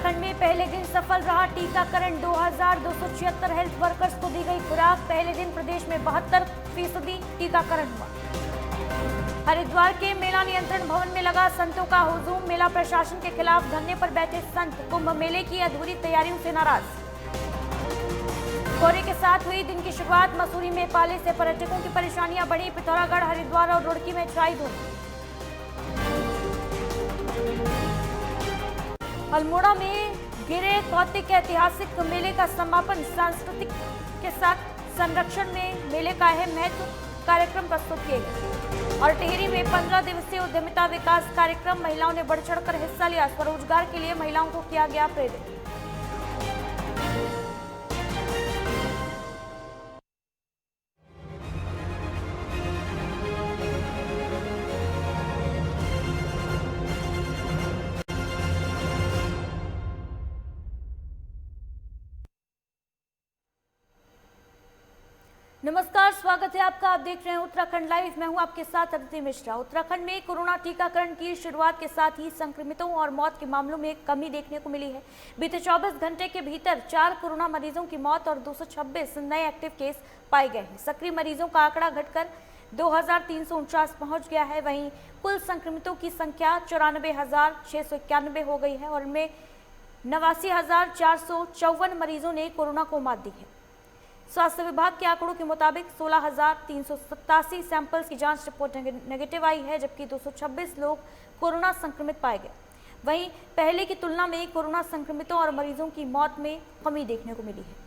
उत्तराखंड में पहले दिन सफल रहा टीकाकरण। 2276 हेल्थ वर्कर्स को दी गई खुराक। पहले दिन प्रदेश में 72% टीकाकरण हुआ। हरिद्वार के मेला नियंत्रण भवन में लगा संतों का हुजूम। मेला प्रशासन के खिलाफ धरने पर बैठे संत। कुंभ मेले की अधूरी तैयारियों से नाराज। कोहरे के साथ हुई दिन की शुरुआत। मसूरी में पाले से पर्यटकों की परेशानियां बढ़ी। पिथौरागढ़, हरिद्वार और रुड़की में छाई धुंध। अल्मोड़ा में गिरे कौतिक ऐतिहासिक मेले का समापन। सांस्कृतिक के साथ संरक्षण में मेले का अहम महत्व। कार्यक्रम प्रस्तुत किए गए। और टिहरी में 15 दिवसीय उद्यमिता विकास कार्यक्रम। महिलाओं ने बढ़ चढ़कर हिस्सा लिया। स्वरोजगार के लिए महिलाओं को किया गया प्रेरित। नमस्कार, स्वागत है आपका। आप देख रहे हैं उत्तराखंड लाइव। मैं हूं आपके साथ अदिति मिश्रा। उत्तराखंड में कोरोना टीकाकरण की शुरुआत के साथ ही संक्रमितों और मौत के मामलों में कमी देखने को मिली है। बीते 24 घंटे के भीतर 4 कोरोना मरीजों की मौत और 226 नए एक्टिव केस पाए गए हैं। सक्रिय मरीजों का आंकड़ा घटकर 2349 पहुंच गया है। वहीं कुल संक्रमितों की संख्या 94,691 हो गई है और इनमें 89,454 मरीजों ने कोरोना को मात दी है। स्वास्थ्य विभाग के आंकड़ों के मुताबिक 16,387 सैंपल्स की जांच रिपोर्ट नेगेटिव आई है, जबकि 226 लोग कोरोना संक्रमित पाए गए। वहीं पहले की तुलना में कोरोना संक्रमितों और मरीजों की मौत में कमी देखने को मिली है।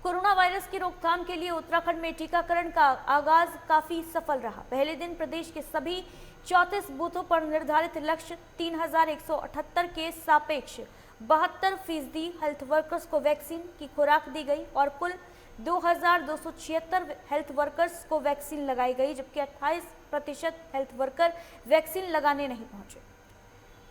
कोरोना वायरस की रोकथाम के लिए उत्तराखंड में टीकाकरण का आगाज काफी सफल रहा। पहले दिन प्रदेश के सभी 34 बूथों पर निर्धारित लक्ष्य 3178 के सापेक्ष 72% हेल्थ वर्कर्स को वैक्सीन की खुराक दी गई और कुल 2276 हेल्थ वर्कर्स को वैक्सीन लगाई गई, जबकि 28% हेल्थ वर्कर वैक्सीन लगाने नहीं पहुंचे।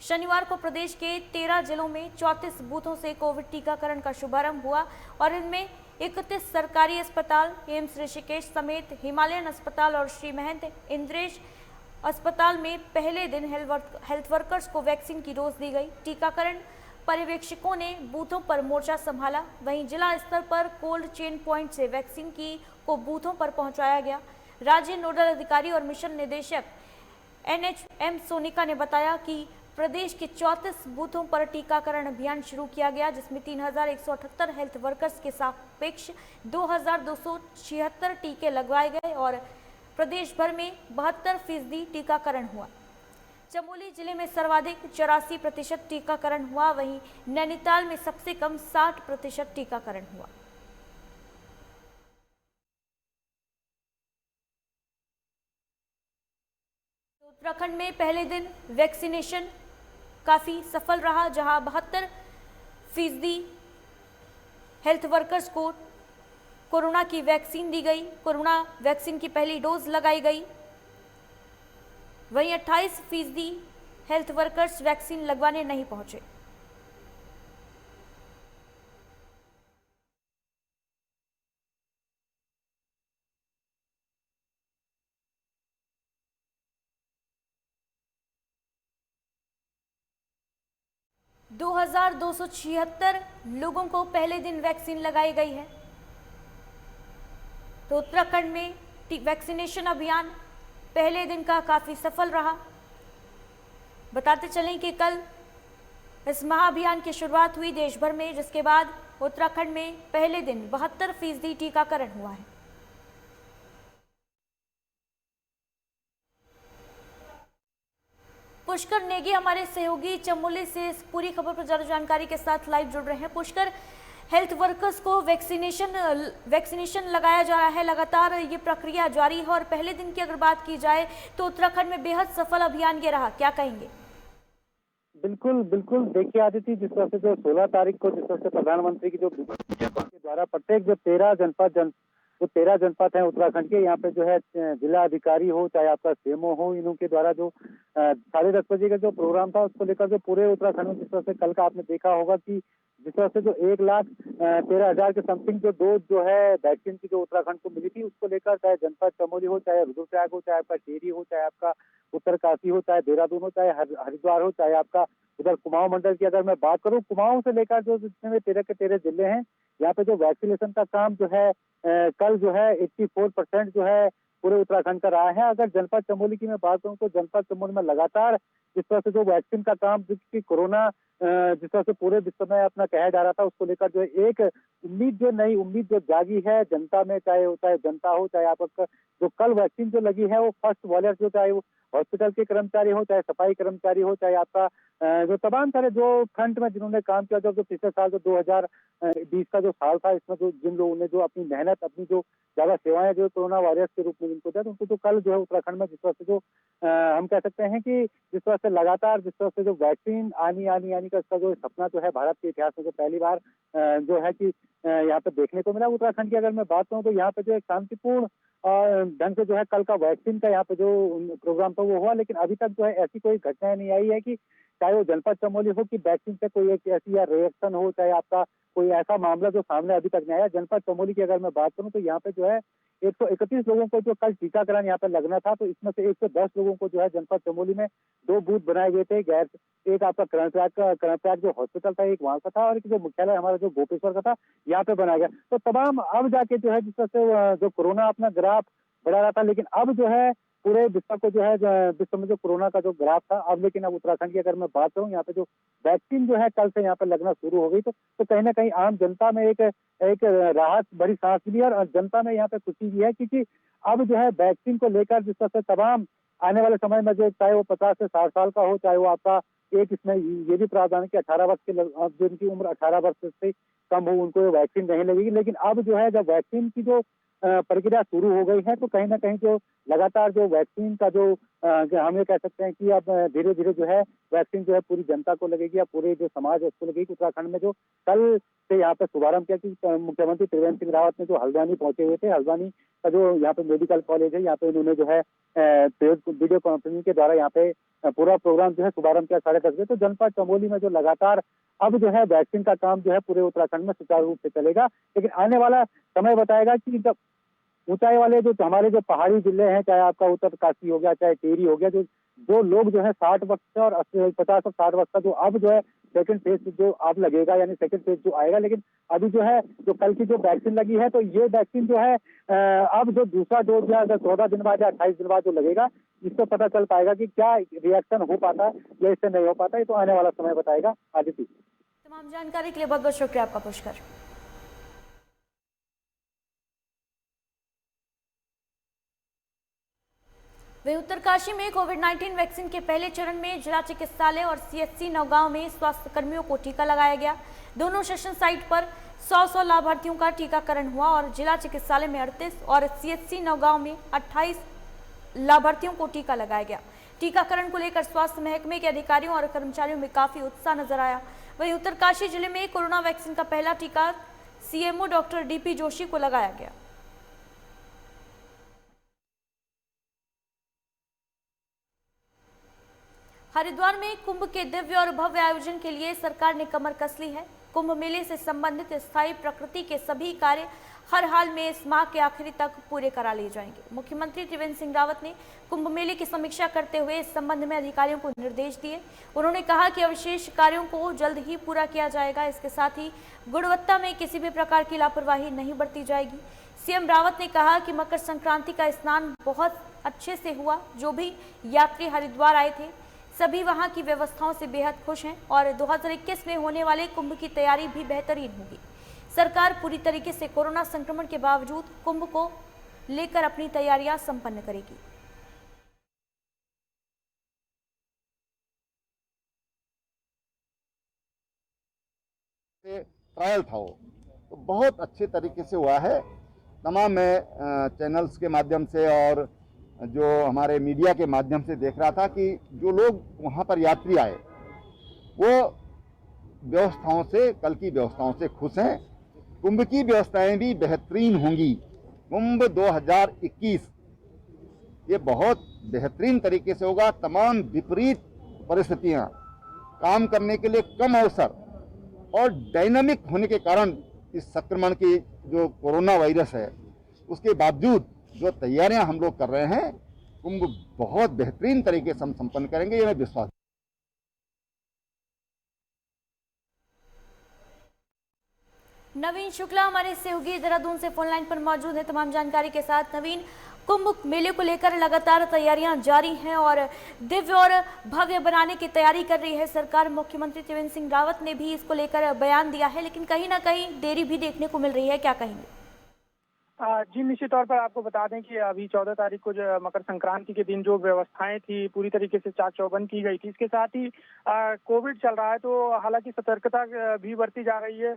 शनिवार को प्रदेश के 13 जिलों में 34 बूथों से कोविड टीकाकरण का शुभारंभ हुआ और इनमें 31 सरकारी अस्पताल, एम्स ऋषिकेश समेत हिमालयन अस्पताल और श्री महंत इंद्रेश अस्पताल में पहले दिन हेल्थ वर्कर्स को वैक्सीन की डोज दी गई। टीकाकरण पर्यवेक्षकों ने बूथों पर मोर्चा संभाला। वहीं जिला स्तर पर कोल्ड चेन पॉइंट से वैक्सीन को बूथों पर पहुंचाया गया। राज्य नोडल अधिकारी और मिशन निदेशक NHM सोनिका ने बताया कि प्रदेश के 34 बूथों पर टीकाकरण अभियान शुरू किया गया, जिसमें 3178 हेल्थ वर्कर्स के सापेक्ष 2276 टीके लगवाए गए और प्रदेश भर में 72% टीकाकरण हुआ। चमोली जिले में सर्वाधिक 84% टीकाकरण हुआ। वहीं नैनीताल में सबसे कम 60% टीकाकरण हुआ। उत्तराखंड में पहले दिन वैक्सीनेशन काफी सफल रहा, जहां 72% हेल्थ वर्कर्स को कोरोना की वैक्सीन दी गई। कोरोना वैक्सीन की पहली डोज लगाई गई। वहीं 28% हेल्थ वर्कर्स वैक्सीन लगवाने नहीं पहुंचे। दो 2276 लोगों को पहले दिन वैक्सीन लगाई गई है। तो उत्तराखंड में वैक्सीनेशन अभियान पहले दिन का काफी सफल रहा। बताते चलें कि कल इस महाअभियान की शुरुआत हुई देश भर में, जिसके बाद उत्तराखंड में पहले दिन 72% टीकाकरण हुआ है। पुष्कर नेगी हमारे सहयोगी चमोली से इस पूरी खबर पर ज्यादा जानकारी के साथ लाइव जुड़ रहे हैं। पुष्कर, हेल्थ वर्कर्स को वैक्सीनेशन लगाया जा रहा है, लगातार ये प्रक्रिया जारी है और पहले दिन की अगर बात की जाए तो उत्तराखंड में बेहद सफल अभियान ये रहा, क्या कहेंगे? बिल्कुल बिल्कुल, देखिए आदित्य, जिस तरह से जो 16 तारीख को जिस तरह से प्रधानमंत्री की जो के द्वारा प्रत्येक जो 13 जनपद हैं उत्तराखंड के, यहाँ पे जो है जिला अधिकारी हो चाहे आपका CMO हो, इन्हों के द्वारा जो 10:30 बजे का जो प्रोग्राम था उसको लेकर जो पूरे उत्तराखंड में जिस तरह से कल का आपने देखा होगा कि जिस तरह से जो 1,13,000 के समथिंग जो डोज जो है वैक्सीन की जो उत्तराखंड को मिली थी, उसको लेकर चाहे जनपद चमोली हो, चाहे रुद्रप्रयाग हो, चाहे आपका टिहरी हो, चाहे आपका उत्तरकाशी हो, चाहे देहरादून हो, चाहे हरिद्वार हो, चाहे आपका उधर कुमाऊं मंडल की अगर मैं बात करूं, कुमाऊं से लेकर जो जितने में 13 के 13 जिले हैं, यहाँ पे जो वैक्सीनेशन का काम जो है कल जो है 84% जो है पूरे उत्तराखंड का रहा है। अगर जनपद चमोली की मैं बात करूं तो जनपद चमोली में लगातार जिस तरह से जो वैक्सीन का काम जिसकी कोरोना जिस तरह से पूरे विश्व में अपना कहा जा रहा था, उसको लेकर जो है एक नई उम्मीद जो जागी है जनता में, चाहे जनता हो, चाहे आपका जो कल वैक्सीन जो लगी है वो फर्स्ट वॉलियर जो, चाहे वो हॉस्पिटल के कर्मचारी हो, चाहे सफाई कर्मचारी हो, चाहे आपका जो तमाम सारे जो फ्रंट में जिन्होंने काम किया, जो पिछले साल जो 2020 का जो साल था, इसमें जो जिन लोगों ने जो अपनी मेहनत, अपनी जो ज्यादा सेवाएं जो कोरोना वॉरियर्स के रूप में जिनको दिया, उनको तो कल जो है उत्तराखंड में जिस तरह से जो हम कह सकते हैं कि जिस तरह से लगातार जिस तरह से जो वैक्सीन आनी का इसका जो सपना जो है भारत के इतिहास में जो पहली बार जो है कि यहाँ पे देखने को मिला। उत्तराखंड की अगर मैं बात करूँ तो यहाँ पे जो एक शांतिपूर्ण ढंग से जो है कल का वैक्सीन का यहाँ पे जो प्रोग्राम था वो हुआ, लेकिन अभी तक जो है ऐसी कोई घटना नहीं आई है कि चाहे वो जनपद चमोली हो कि वैक्सीन से कोई एक ऐसी या रिएक्शन हो, चाहे आपका कोई ऐसा मामला जो सामने अभी तक नहीं आया। जनपद चमोली की अगर मैं बात करूं तो यहाँ पे जो है 131 लोगों को जो कल टीकाकरण यहाँ पे लगना था, तो इसमें से 110 लोगों को जो है जनपद चमोली में 2 बूथ बनाए गए थे। एक आपका कर्णप्रयाग जो हॉस्पिटल था, एक वहां का था, और एक जो मुख्यालय हमारा जो गोपेश्वर का था यहाँ पे बनाया गया। तो तमाम अब जाके जो है जिस तरह से जो कोरोना अपना ग्राफ बढ़ा रहा था, लेकिन अब जो है पूरे विश्व को जो है विश्व में जो कोरोना का जो ग्राफ था, अब लेकिन अब उत्तराखंड की अगर मैं बात करूं, यहाँ पे जो वैक्सीन जो है कल से यहाँ पे लगना शुरू हो गई, तो कहीं ना कहीं आम जनता में एक राहत भरी सांस ली और जनता में यहाँ पे खुशी भी है, क्योंकि अब जो है वैक्सीन को लेकर जिस तरह से तमाम आने वाले समय में जो चाहे वो 50 से 60 साल का हो, चाहे वो आपका एक इसमें ये भी प्रावधान है कि 18 वर्ष के जिनकी उम्र 18 वर्ष से कम हो उनको वैक्सीन नहीं लगेगी। लेकिन अब जो है जब वैक्सीन की जो प्रक्रिया शुरू हो गई है, तो कहीं ना कहीं जो लगातार जो वैक्सीन का जो हम ये कह सकते हैं कि अब धीरे धीरे जो है वैक्सीन जो है पूरी जनता को लगेगी या पूरे जो समाज है उसको लगेगी। उत्तराखंड में जो कल से यहाँ पे शुभारंभ किया कि मुख्यमंत्री त्रिवेंद्र सिंह रावत ने जो हल्द्वानी पहुंचे हुए थे, हल्द्वानी का जो यहाँ पे मेडिकल कॉलेज है, यहाँ पे उन्होंने जो है वीडियो कॉन्फ्रेंसिंग के द्वारा यहाँ पे पूरा प्रोग्राम जो है शुभारंभ किया 10:30 बजे। तो जनपद चमोली में जो लगातार अब जो है वैक्सीन का काम जो है पूरे उत्तराखंड में सुचारू रूप से चलेगा, लेकिन आने वाला समय बताएगा कि जब ऊंचाई वाले जो हमारे जो पहाड़ी जिले हैं, चाहे आपका उत्तरकाशी हो गया, चाहे टिहरी हो गया, जो लोग जो है 60 वर्ष से और 50 और 60 वर्ष का जो अब जो है सेकंड फेज जो अब लगेगा, यानी सेकंड फेज जो आएगा, लेकिन अभी जो है जो कल की जो वैक्सीन लगी है, तो ये वैक्सीन जो है अब जो दूसरा डोज या 14 दिन बाद या 28 दिन बाद जो लगेगा, इससे पता चल पाएगा कि क्या रिएक्शन हो पाता है या इससे नहीं हो पाता है। तो आने वाला समय बताएगा। आदित्य, तमाम जानकारी के लिए बहुत बहुत शुक्रिया आपका पुष्कर। वे उत्तरकाशी में कोविड-19 वैक्सीन के पहले चरण में जिला चिकित्सालय और सीएचसी नौगांव में स्वास्थ्य कर्मियों को टीका लगाया गया। दोनों सेशन साइट पर 100 लाभार्थियों का टीकाकरण हुआ और जिला चिकित्सालय में 38 और सीएचसी नौगांव में 28 लाभार्थियों को टीका लगाया गया। टीकाकरण को लेकर स्वास्थ्य महकमे के अधिकारियों और कर्मचारियों में काफी उत्साह नजर आया। वहीं उत्तरकाशी जिले में कोरोना वैक्सीन का पहला टीका सीएमओ डॉक्टर डीपी जोशी को लगाया गया। हरिद्वार में कुंभ के दिव्य और भव्य आयोजन के लिए सरकार ने कमर कस ली है। कुंभ मेले से संबंधित स्थायी प्रकृति के सभी कार्य हर हाल में इस माह के आखिरी तक पूरे करा लिए जाएंगे। मुख्यमंत्री त्रिवेंद्र सिंह रावत ने कुंभ मेले की समीक्षा करते हुए इस संबंध में अधिकारियों को निर्देश दिए। उन्होंने कहा कि अवशेष कार्यों को जल्द ही पूरा किया जाएगा। इसके साथ ही गुणवत्ता में किसी भी प्रकार की लापरवाही नहीं बरती जाएगी। सीएम रावत ने कहा कि मकर संक्रांति का स्नान बहुत अच्छे से हुआ। जो भी यात्री हरिद्वार आए थे सभी वहां की व्यवस्थाओं से बेहद खुश हैं और 2021 में होने वाले कुंभ की तैयारी भी बेहतरीन होगी। सरकार पूरी तरीके से कोरोना संक्रमण के बावजूद कुंभ को लेकर अपनी तैयारियां संपन्न करेगी। ट्रायल था वो तो बहुत अच्छे तरीके से हुआ है। तमाम मैं चैनल्स के माध्यम से और जो हमारे मीडिया के माध्यम से देख रहा था कि जो लोग वहाँ पर यात्री आए वो व्यवस्थाओं से, कल की व्यवस्थाओं से खुश हैं। कुंभ की व्यवस्थाएं भी बेहतरीन होंगी। कुंभ 2021 ये बहुत बेहतरीन तरीके से होगा। तमाम विपरीत परिस्थितियाँ, काम करने के लिए कम अवसर और डायनामिक होने के कारण इस संक्रमण की जो कोरोना वायरस है उसके बावजूद जो तैयारियां हम लोग कर रहे हैं, कुंभ बहुत बेहतरीन तरीके से हम संपन्न करेंगे, ये मैं विश्वास। नवीन शुक्ला हमारे सहयोगी देहरादून से फोन लाइन पर मौजूद है तमाम जानकारी के साथ। नवीन, कुंभ मेले को लेकर लगातार तैयारियां जारी हैं और दिव्य और भव्य बनाने की तैयारी कर रही है सरकार। मुख्यमंत्री त्रिवेंद्र सिंह रावत ने भी इसको लेकर बयान दिया है, लेकिन कहीं ना कहीं देरी भी देखने को मिल रही है, क्या कहेंगे? जी, निश्चित तौर पर आपको बता दें कि अभी 14 तारीख को जो मकर संक्रांति के दिन जो व्यवस्थाएं थी पूरी तरीके से चाक चौबंद की गई थी। इसके साथ ही कोविड चल रहा है, तो हालांकि सतर्कता भी बरती जा रही है।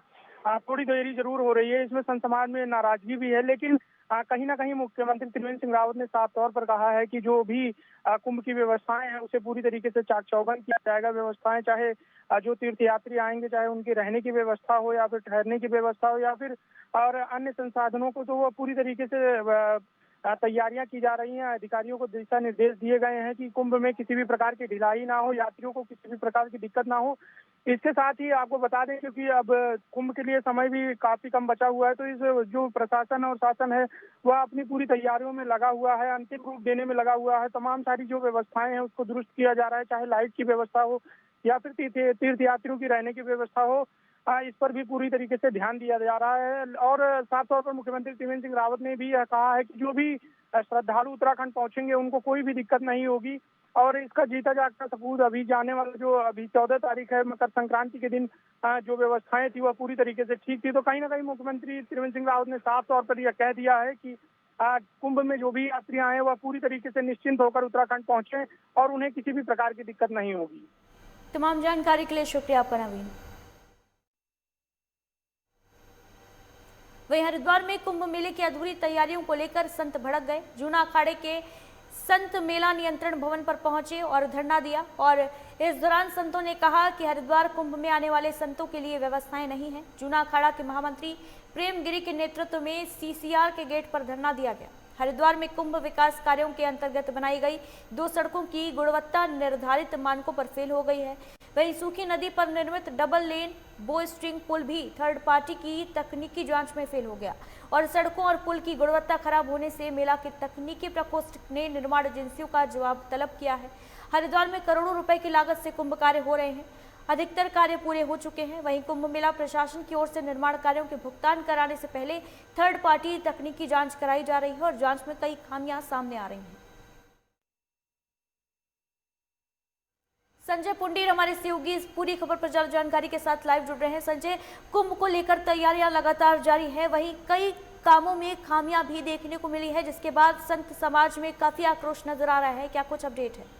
थोड़ी देरी जरूर हो रही है, इसमें संत समाज में नाराजगी भी है, लेकिन कहीं ना कहीं मुख्यमंत्री त्रिवेंद्र सिंह रावत ने साफ तौर पर कहा है कि जो भी कुंभ की व्यवस्थाएं हैं उसे पूरी तरीके से चाक चौबंद किया जाएगा। व्यवस्थाएं चाहे जो तीर्थयात्री आएंगे, चाहे उनकी रहने की व्यवस्था हो या फिर ठहरने की व्यवस्था हो या फिर और अन्य संसाधनों को, तो वो पूरी तरीके से तैयारियां की जा रही हैं। अधिकारियों को दिशा निर्देश दिए गए हैं कि कुंभ में किसी भी प्रकार की ढिलाई ना हो, यात्रियों को किसी भी प्रकार की दिक्कत ना हो। इसके साथ ही आपको बता दें, क्योंकि अब कुंभ के लिए समय भी काफी कम बचा हुआ है, तो इस जो प्रशासन और शासन है वह अपनी पूरी तैयारियों में लगा हुआ है, अंतिम रूप देने में लगा हुआ है। तमाम सारी जो व्यवस्थाएं हैं उसको दुरुस्त किया जा रहा है, चाहे लाइट की व्यवस्था हो या फिर तीर्थयात्रियों की रहने की व्यवस्था हो। इस पर भी पूरी तरीके से ध्यान दिया जा रहा है। और साफ तौर पर मुख्यमंत्री त्रिवेंद्र सिंह रावत ने भी यह कहा है कि जो भी श्रद्धालु उत्तराखंड पहुंचेंगे उनको कोई भी दिक्कत नहीं होगी। और इसका जीता जागता सबूत अभी जाने वाला जो अभी 14 तारीख है मकर संक्रांति के दिन जो व्यवस्थाएं थी वह पूरी तरीके से ठीक थी। तो कहीं ना कहीं मुख्यमंत्री त्रिवेंद्र सिंह रावत ने साफ तौर पर यह कह दिया है कि कुंभ में जो भी यात्री आए वह पूरी तरीके से निश्चिंत होकर उत्तराखंड पहुंचे और उन्हें किसी भी प्रकार की दिक्कत नहीं होगी। तमाम जानकारी के लिए शुक्रिया आपका नवीन। वहीं हरिद्वार में कुंभ मेले की अधूरी तैयारियों को लेकर संत भड़क गए। जूना अखाड़े के संत मेला नियंत्रण भवन पर पहुंचे और धरना दिया और इस दौरान संतों ने कहा कि हरिद्वार कुंभ में आने वाले संतों के लिए व्यवस्थाएं नहीं है। जूना अखाड़ा के महामंत्री प्रेम गिरी के नेतृत्व में सीसीआर के गेट पर धरना दिया गया। हरिद्वार में कुंभ विकास कार्यों के अंतर्गत बनाई गई 2 सड़कों की गुणवत्ता निर्धारित मानकों पर फेल हो गई है। वहीं सूखी नदी पर निर्मित डबल लेन बो स्ट्रिंग पुल भी थर्ड पार्टी की तकनीकी जांच में फेल हो गया और सड़कों और पुल की गुणवत्ता खराब होने से मेला के तकनीकी प्रकोष्ठ ने निर्माण एजेंसियों का जवाब तलब किया है। हरिद्वार में करोड़ों रुपए की लागत से कुंभ कार्य हो रहे हैं, अधिकतर कार्य पूरे हो चुके हैं। वहीं कुंभ मेला प्रशासन की ओर से निर्माण कार्यों के भुगतान कराने से पहले थर्ड पार्टी तकनीकी जांच कराई जा रही है और जांच में कई खामियां सामने आ रही हैं। संजय पुंडीर हमारे सहयोगी इस पूरी खबर पर ज्यादा जानकारी के साथ लाइव जुड़ रहे हैं। संजय, कुंभ को लेकर तैयारियां लगातार जारी है, वहीं कई कामों में खामियां भी देखने को मिली है, जिसके बाद संत समाज में काफी आक्रोश नजर आ रहा है। क्या कुछ अपडेट है?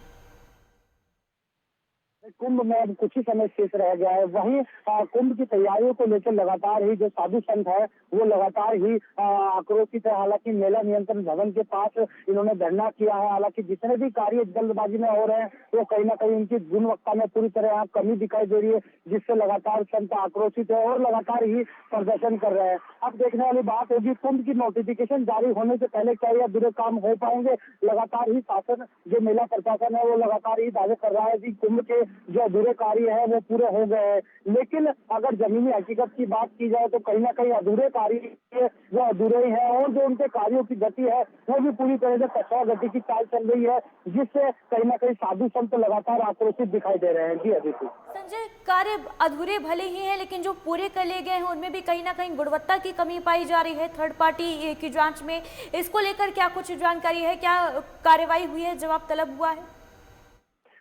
कुंभ में अब कुछ ही समय शेष रह गया है। वहीं कुंभ की तैयारियों को लेकर लगातार ही जो साधु संत है वो लगातार ही आक्रोशित है। हालांकि मेला नियंत्रण भवन के पास इन्होंने धरना किया है। हालांकि जितने भी कार्य जल्दबाजी में हो रहे हैं वो कहीं ना कहीं उनकी गुणवत्ता में पूरी तरह कमी दिखाई दे रही है, जिससे लगातार संत आक्रोशित है और लगातार ही प्रदर्शन कर रहे हैं। अब देखने वाली बात होगी कुंभ की नोटिफिकेशन जारी होने से पहले क्या यह अधूरे काम हो पाएंगे। लगातार ही शासन जो मेला प्रशासन है वो लगातार ही दावे कर रहा है कि कुंभ के जो अधूरे कार्य है वो पूरे हो गए हैं, लेकिन अगर जमीनी हकीकत की बात की जाए तो कहीं ना कहीं अधूरे कार्य वो अधूरे ही है और जो उनके कार्यों की गति है वो भी पूरी तरह से कठोर गति की चाल चल रही है, जिससे कहीं ना कहीं साधु संत लगातार आक्रोशित दिखाई दे रहे हैं। जी अदिति। संजय, कार्य अधूरे भले ही हैं, लेकिन जो पूरे कर लिए गए हैं उनमें भी कहीं ना कहीं गुणवत्ता की कमी पाई जा रही है थर्ड पार्टी की जांच में। इसको लेकर क्या कुछ जानकारी है, क्या कार्रवाई हुई है, जवाब तलब हुआ है?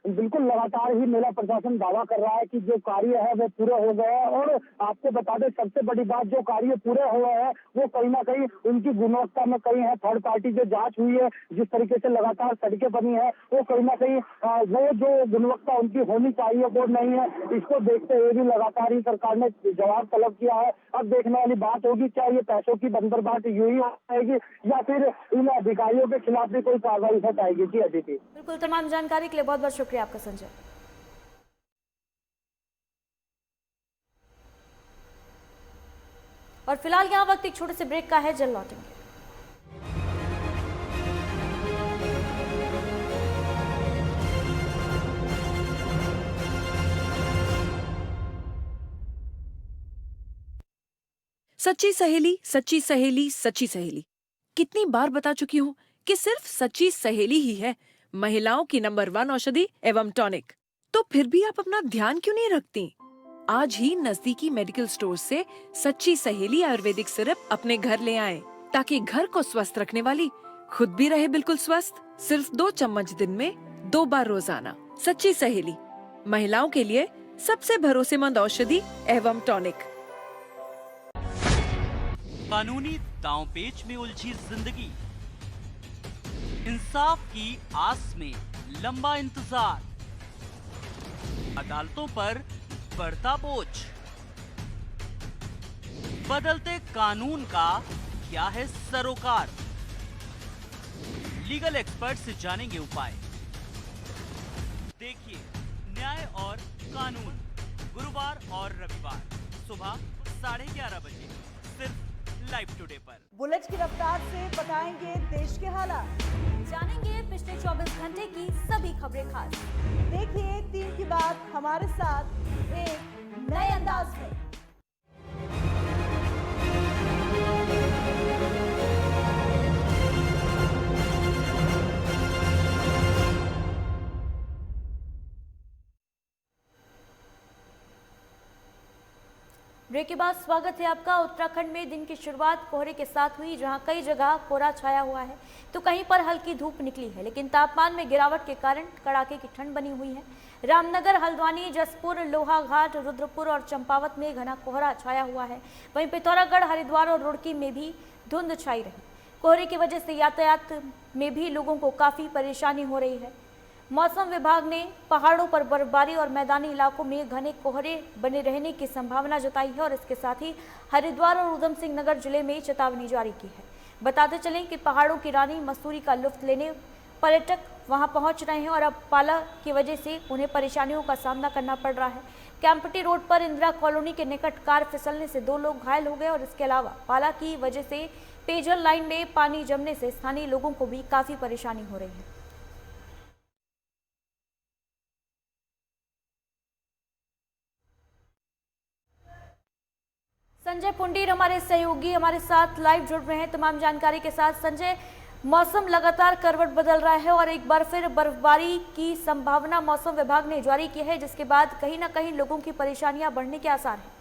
बिल्कुल, लगातार ही मेला प्रशासन दावा कर रहा है कि जो कार्य है वो पूरे हो गए हैं और आपको बता दें सबसे बड़ी बात जो कार्य पूरे हुए हैं वो कहीं ना कहीं उनकी गुणवत्ता में कहीं है। थर्ड पार्टी जो जांच हुई है, जिस तरीके से लगातार सड़कें बनी है वो कहीं ना कहीं वो जो गुणवत्ता उनकी होनी चाहिए वो नहीं है। इसको देखते हुए भी लगातार ही सरकार ने जवाब तलब किया है। अब देखने वाली बात होगी क्या ये पैसों की बंदरबाट यूं ही हो जाएगी या फिर इन अधिकारियों के खिलाफ भी कोई कार्रवाई हो पाएगी। जी अदिति। बिल्कुल, तमाम जानकारी के लिए बहुत बहुत शुक्रिया आपका संजय। और फिलहाल यहाँ वक्त एक छोटे से ब्रेक का है, जल्द लौटेंगे। सच्ची सहेली, सच्ची सहेली, सच्ची सहेली। कितनी बार बता चुकी हूँ कि सिर्फ सच्ची सहेली ही है महिलाओं की नंबर 1 औषधि एवं टॉनिक। तो फिर भी आप अपना ध्यान क्यों नहीं रखती? आज ही नजदीकी मेडिकल स्टोर से सच्ची सहेली आयुर्वेदिक सिरप अपने घर ले आएं, ताकि घर को स्वस्थ रखने वाली खुद भी रहे बिल्कुल स्वस्थ। सिर्फ 2 चम्मच दिन में 2 बार रोजाना। सच्ची सहेली, महिलाओं के लिए सबसे भरोसेमंद औषधि एवं टॉनिक। कानूनी दांवपेच में उलझी जिंदगी, इंसाफ की आस में लंबा इंतजार, अदालतों पर बढ़ता बोझ, बदलते कानून का क्या है सरोकार? लीगल एक्सपर्ट से जानेंगे उपाय। देखिए न्याय और कानून, गुरुवार और रविवार सुबह 11:30 बजे सिर्फ लाइव टुडे पर। बुलेट की रफ्तार से बताएंगे देश के हालात, जानेंगे पिछले 24 घंटे की सभी खबरें खास। देखिए 3 की बात हमारे साथ एक नए अंदाज में। ब्रेक के बाद स्वागत है आपका। उत्तराखंड में दिन की शुरुआत कोहरे के साथ हुई, जहां कई जगह कोहरा छाया हुआ है तो कहीं पर हल्की धूप निकली है, लेकिन तापमान में गिरावट के कारण कड़ाके की ठंड बनी हुई है। रामनगर, हल्द्वानी, जसपुर, लोहाघाट, रुद्रपुर और चंपावत में घना कोहरा छाया हुआ है। वहीं पिथौरागढ़, हरिद्वार और रुड़की में भी धुंध छाई रही। कोहरे की वजह से यातायात में भी लोगों को काफ़ी परेशानी हो रही है। मौसम विभाग ने पहाड़ों पर बर्फबारी और मैदानी इलाकों में घने कोहरे बने रहने की संभावना जताई है और इसके साथ ही हरिद्वार और उधम सिंह नगर जिले में चेतावनी जारी की है। बताते चलें कि पहाड़ों की रानी मसूरी का लुत्फ लेने पर्यटक वहां पहुंच रहे हैं और अब पाला की वजह से उन्हें परेशानियों का सामना करना पड़ रहा है। कैंपटी रोड पर इंदिरा कॉलोनी के निकट कार फिसलने से 2 लोग घायल हो गए और इसके अलावा पाला की वजह से पेयजल लाइन में पानी जमने से स्थानीय लोगों को भी काफ़ी परेशानी हो रही है। संजय पुंडीर हमारे सहयोगी हमारे साथ लाइव जुड़ रहे हैं तमाम जानकारी के साथ। संजय, मौसम लगातार करवट बदल रहा है और एक बार फिर बर्फबारी की संभावना मौसम विभाग ने जारी की है, जिसके बाद कहीं ना कहीं लोगों की परेशानियां बढ़ने के आसार हैं।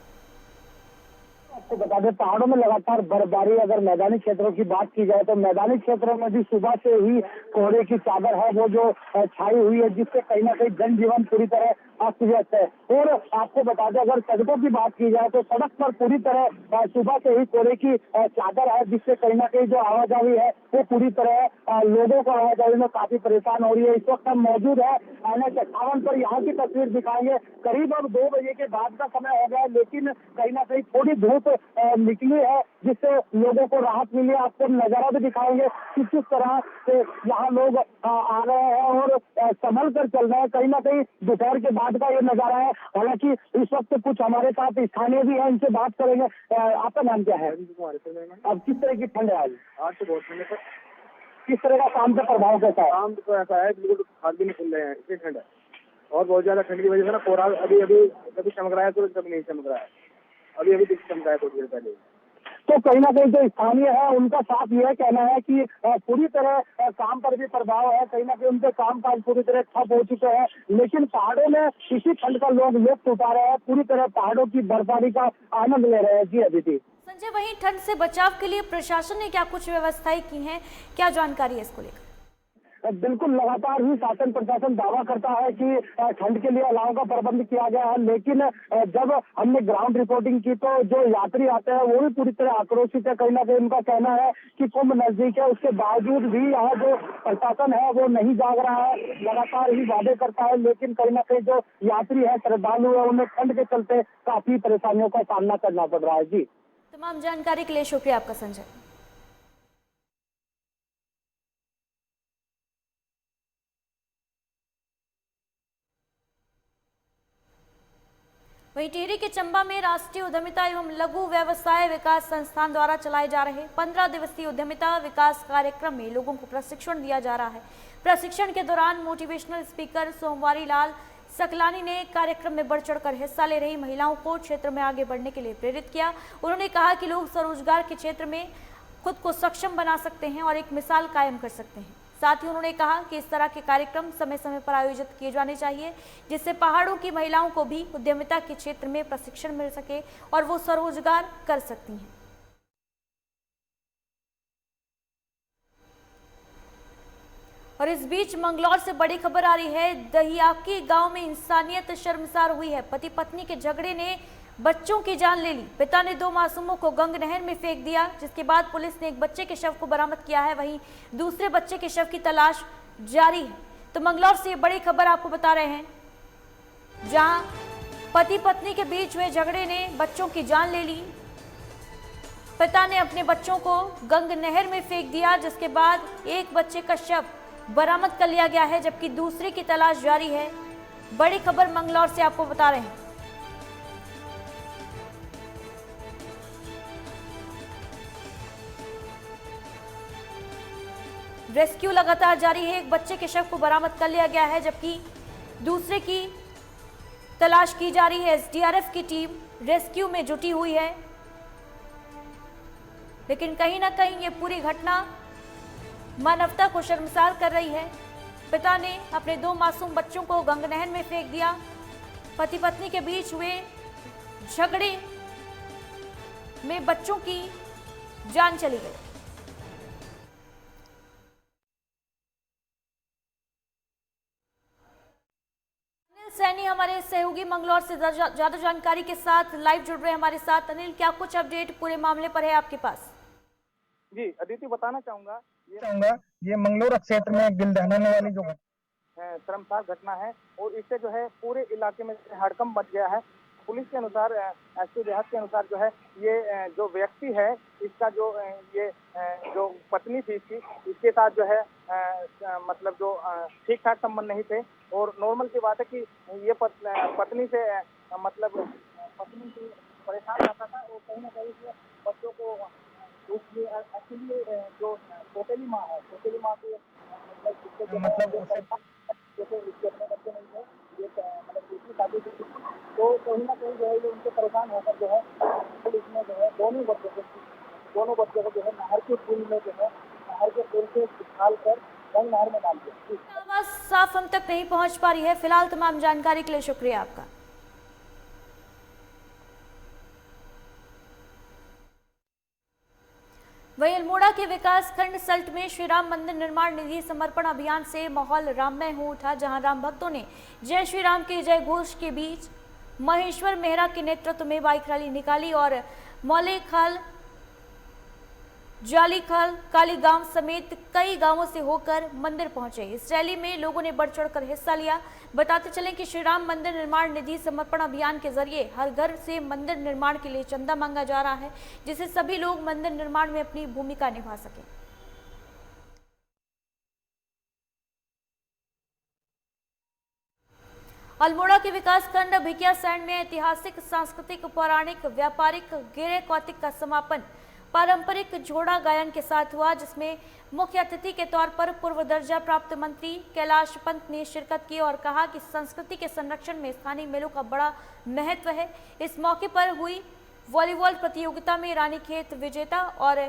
आपको बता दें, पहाड़ों में लगातार बर्फबारी। अगर मैदानी क्षेत्रों की बात की जाए तो मैदानी क्षेत्रों में भी सुबह से ही कोहरे की चादर है वो जो छाई हुई है, जिससे कहीं ना कहीं जनजीवन पूरी तरह अस्त व्यस्त है। और आपको बता दें, अगर सड़कों की बात की जाए तो सड़क पर पूरी तरह सुबह से ही कोहरे की चादर है, जिससे कहीं ना कहीं जो आवाजाही है वो पूरी तरह लोगों को आवाजाही में काफी परेशान हो रही है। इस वक्त हम मौजूद है NH-58 पर। यहाँ की तस्वीर दिखाएंगे। करीब अब 2 बजे के बाद का समय हो गया है, लेकिन कहीं ना कहीं थोड़ी धूप निकली है, जिससे लोगों को राहत मिली है। आपको नजारा भी दिखाएंगे कि किस तरह से यहाँ लोग आ रहे हैं और संभल कर चल रहे हैं। कहीं ना कहीं दोपहर के बाद का ये नजारा है। हालांकि इस वक्त कुछ हमारे साथ स्थानीय भी है, इनसे बात करेंगे। आपका नाम क्या है? अब किस तरह की ठंड है आज? आज तो बहुत ठंड है। किस तरह का शाम का प्रभाव कैसा है? शाम तो ऐसा है, बिल्कुल हाथ भी नहीं खुल रहे हैं, इतनी ठंड है। और बहुत ज्यादा ठंड की वजह से ना कोहरा अभी कभी चमक रहा है तो कभी नहीं चमक रहा है। अभी चमका है थोड़ी देर पहले। तो कहीं ना कहीं जो स्थानीय है उनका साफ यह कहना है कि पूरी तरह काम पर भी प्रभाव है। कहीं ना कहीं उनके काम काज पूरी तरह ठप हो चुके हैं, लेकिन पहाड़ों में इसी ठंड का लोग लुत्फ उठा रहे हैं। पूरी तरह पहाड़ों की बर्फबारी का आनंद ले रहे हैं। जी अदिति। संजय, वहीं ठंड से बचाव के लिए प्रशासन ने क्या कुछ व्यवस्थाएं की हैं, क्या जानकारी है इसको लेकर? बिल्कुल, लगातार ही शासन प्रशासन दावा करता है कि ठंड के लिए अलाव का प्रबंध किया गया है, लेकिन जब हमने ग्राउंड रिपोर्टिंग की तो जो यात्री आते हैं वो भी पूरी तरह आक्रोशित है। कहीं ना कहीं उनका कहना है कि कुंभ नजदीक है, उसके बावजूद भी यहाँ जो प्रशासन है वो नहीं जाग रहा है, लगातार ही वादे करता है, लेकिन कहीं ना कहीं जो यात्री है, श्रद्धालु है, उन्हें ठंड के चलते काफी परेशानियों का सामना करना पड़ रहा है। जी, तमाम जानकारी के लिए शुक्रिया आपका संजय। वहीं टिहरी के चंबा में राष्ट्रीय उद्यमिता एवं लघु व्यवसाय विकास संस्थान द्वारा चलाए जा रहे 15 दिवसीय उद्यमिता विकास कार्यक्रम में लोगों को प्रशिक्षण दिया जा रहा है। प्रशिक्षण के दौरान मोटिवेशनल स्पीकर सोमवारी लाल सकलानी ने कार्यक्रम में बढ़ चढ़कर हिस्सा ले रही महिलाओं को क्षेत्र में आगे बढ़ने के लिए प्रेरित किया। उन्होंने कहा कि लोग स्वरोजगार के क्षेत्र में खुद को सक्षम बना सकते हैं और एक मिसाल कायम कर सकते हैं। साथ ही उन्होंने कहा कि इस तरह के कार्यक्रम समय समय पर आयोजित किए जाने चाहिए, जिससे पहाड़ों की महिलाओं को भी उद्यमिता के क्षेत्र में प्रशिक्षण मिल सके और वो स्वरोजगार कर सकती हैं। और इस बीच मंगलौर से बड़ी खबर आ रही है। दहियाकी गांव में इंसानियत शर्मसार हुई है। पति पत्नी के झगड़े ने बच्चों की जान ले ली। पिता ने 2 मासूमों को गंग नहर में फेंक दिया, जिसके बाद पुलिस ने एक बच्चे के शव को बरामद किया है। वहीं दूसरे बच्चे के शव की तलाश जारी है। तो मंगलौर से बड़ी खबर आपको बता रहे हैं, जहां पति पत्नी के बीच हुए झगड़े ने बच्चों की जान ले ली। पिता ने अपने बच्चों को गंग नहर में फेंक दिया, जिसके बाद एक बच्चे का शव बरामद कर लिया गया है, जबकि दूसरे की तलाश जारी है। बड़ी खबर मंगलौर से आपको बता रहे हैं। रेस्क्यू लगातार जारी है। एक बच्चे के शव को बरामद कर लिया गया है, जबकि दूसरे की तलाश की जा रही है। एसडीआरएफ की टीम रेस्क्यू में जुटी हुई है, लेकिन कहीं ना कहीं ये पूरी घटना मानवता को शर्मसार कर रही है। पिता ने अपने 2 मासूम बच्चों को गंग नहर में फेंक दिया। पति पत्नी के बीच हुए झगड़े में बच्चों की जान चली गई। सैनी हमारे सहयोगी मंगलौर से ज्यादा जानकारी के साथ लाइव जुड़ रहे हैं हमारे साथ। अनिल, क्या कुछ अपडेट पूरे मामले पर है आपके पास? जी अदिति, बताना चाहूंगा ये मंगलौर क्षेत्र में दिल दहलाने वाली जो शर्मसार घटना है और इससे जो है पूरे इलाके में हड़कंप मच गया है। पुलिस के अनुसार, एसपी देहात के अनुसार जो है ये जो व्यक्ति है, इसका जो पत्नी थी इसके साथ जो है मतलब जो ठीक ठाक संबंध नहीं थे। और नॉर्मल की बात है कि ये पत्नी से मतलब पत्नी से परेशान रहता था और कहीं ना कहीं बच्चों को एक्चुअली जो सोतेली माँ के मतलब जैसे इसके अपने बच्चे नहीं थे, ये मतलब दूसरी शादी थी, तो कहीं ना कहीं जो है ये उनसे परेशान होकर जो है पुलिस ने जो है दोनों बच्चों को जो है नहर के पुल में जो है नहर के पुल से निकाल कर गंग नहर में डाल दिया। आवाज साफ हम तक नहीं पहुंच पा रही है। फिलहाल तमाम जानकारी के लिए शुक्रिया आपका। वहीं अल्मोड़ा के विकास खंड सल्ट में श्री राम मंदिर निर्माण निधि समर्पण अभियान से माहौल राममय हो उठा, जहां राम भक्तों ने जय श्री राम के जय घोष के बीच महेश्वर मेहरा के नेतृत्व में बाइक रैली निकाली और मौलेखाल, जालीखाल, काली गांव समेत कई गांवों से होकर मंदिर पहुंचे। इस रैली में लोगों ने बढ़ चढ़कर हिस्सा लिया। बताते चलें कि श्री राम मंदिर निर्माण निधि समर्पण अभियान के जरिए हर घर से मंदिर निर्माण के लिए चंदा मांगा जा रहा है, जिससे सभी लोग मंदिर निर्माण में अपनी भूमिका निभा सकें। अल्मोड़ा के विकास खंड भिकियासैंड में ऐतिहासिक, सांस्कृतिक, पौराणिक, व्यापारिक गेरे कौतिक का समापन पारंपरिक झोड़ा गायन के साथ हुआ, जिसमें मुख्य अतिथि के तौर पर पूर्व दर्जा प्राप्त मंत्री कैलाश पंत ने शिरकत की और कहा कि संस्कृति के संरक्षण में स्थानीय मेलों का बड़ा महत्व है। इस मौके पर हुई वॉलीबॉल प्रतियोगिता में रानीखेत विजेता और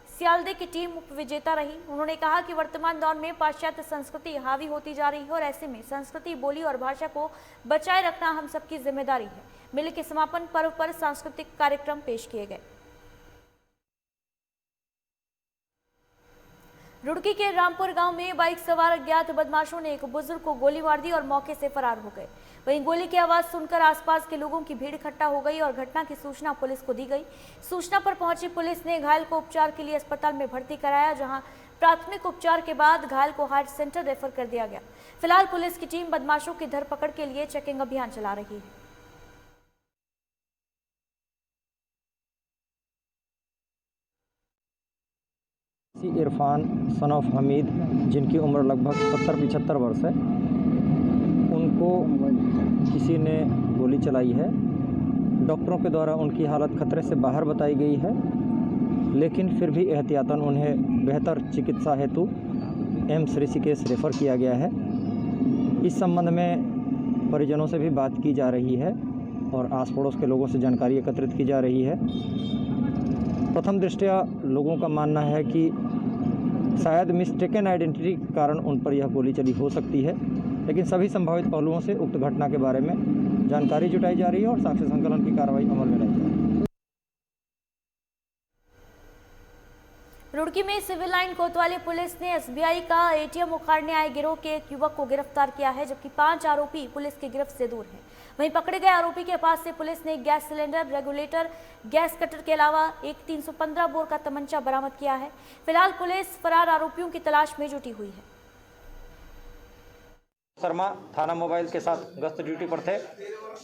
सियालदे की टीम उप विजेता रही। उन्होंने कहा कि वर्तमान दौर में पाश्चात्य संस्कृति हावी होती जा रही है और ऐसे में संस्कृति, बोली और भाषा को बचाए रखना हम सबकी जिम्मेदारी है। मेले के समापन पर्व पर सांस्कृतिक कार्यक्रम पेश किए गए। रुड़की के रामपुर गांव में बाइक सवार अज्ञात बदमाशों ने एक बुजुर्ग को गोली मार दी और मौके से फरार हो गए। वहीं गोली की आवाज सुनकर आसपास के लोगों की भीड़ इकट्ठा हो गई और घटना की सूचना पुलिस को दी गई। सूचना पर पहुंची पुलिस ने घायल को उपचार के लिए अस्पताल में भर्ती कराया, जहां प्राथमिक उपचार के बाद घायल को हार्ट सेंटर रेफर कर दिया गया। फिलहाल पुलिस की टीम बदमाशों की धरपकड़ के लिए चेकिंग अभियान चला रही है। इरफान सन ऑफ हमीद, जिनकी उम्र लगभग 70-75 वर्ष है, उनको किसी ने गोली चलाई है। डॉक्टरों के द्वारा उनकी हालत खतरे से बाहर बताई गई है, लेकिन फिर भी एहतियातन उन्हें बेहतर चिकित्सा हेतु एम्स ऋषिकेश रेफर किया गया है। इस संबंध में परिजनों से भी बात की जा रही है और आस पड़ोस के लोगों से जानकारी एकत्रित की जा रही है। प्रथम दृष्टया लोगों का मानना है कि शायद मिस्टेकन आइडेंटिटी के कारण उन पर यह गोली चली हो सकती है, लेकिन सभी संभावित पहलुओं से उक्त घटना के बारे में जानकारी जुटाई जा रही है और साक्ष्य संकलन की कार्रवाई अमल में लाई जा रही है। रुड़की में सिविल लाइन कोतवाली पुलिस ने एसबीआई का एटीएम उखाड़ने आए गिरोह के एक युवक को गिरफ्तार किया है, जबकि 5 आरोपी पुलिस की गिरफ्त से दूर हैं। वहीं पकड़े गए आरोपी के पास से पुलिस ने एक gas cylinder, regulator, gas cutter के अलावा एक 315 बोर का तमंचा बरामद किया है। फिलहाल पुलिस फरार आरोपियों की तलाश में जुटी हुई है। शर्मा थाना मोबाइल के साथ गश्त ड्यूटी पर थे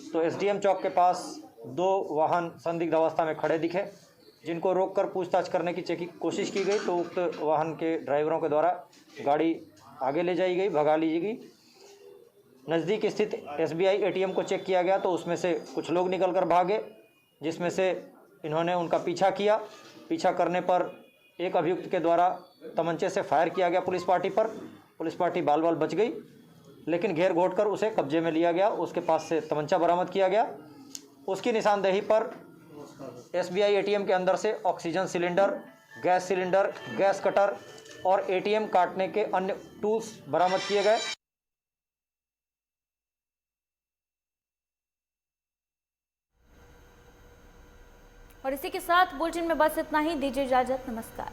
तो एसडीएम चौक के पास 2 वाहन संदिग्ध अवस्था में खड़े दिखे, जिनको रोककर पूछताछ करने की कोशिश की गई तो उक्त वाहन के ड्राइवरों के द्वारा गाड़ी आगे ले जाई गई, भगा ली गई। नज़दीक स्थित एसबीआई एटीएम को चेक किया गया तो उसमें से कुछ लोग निकलकर भागे, जिसमें से इन्होंने उनका पीछा किया। पीछा करने पर एक अभियुक्त के द्वारा तमंचे से फायर किया गया पुलिस पार्टी पर। पुलिस पार्टी बाल बाल बच गई, लेकिन घेर घोट कर उसे कब्जे में लिया गया। उसके पास से तमंचा बरामद किया गया। उसकी निशानदेही पर एसबीआई एटीएम के अंदर से oxygen cylinder, gas cylinder, gas cutter और एटीएम काटने के अन्य टूल्स बरामद किए गए। और इसी के साथ बुलेटिन में बस इतना ही। दीजिए इजाजत, नमस्कार।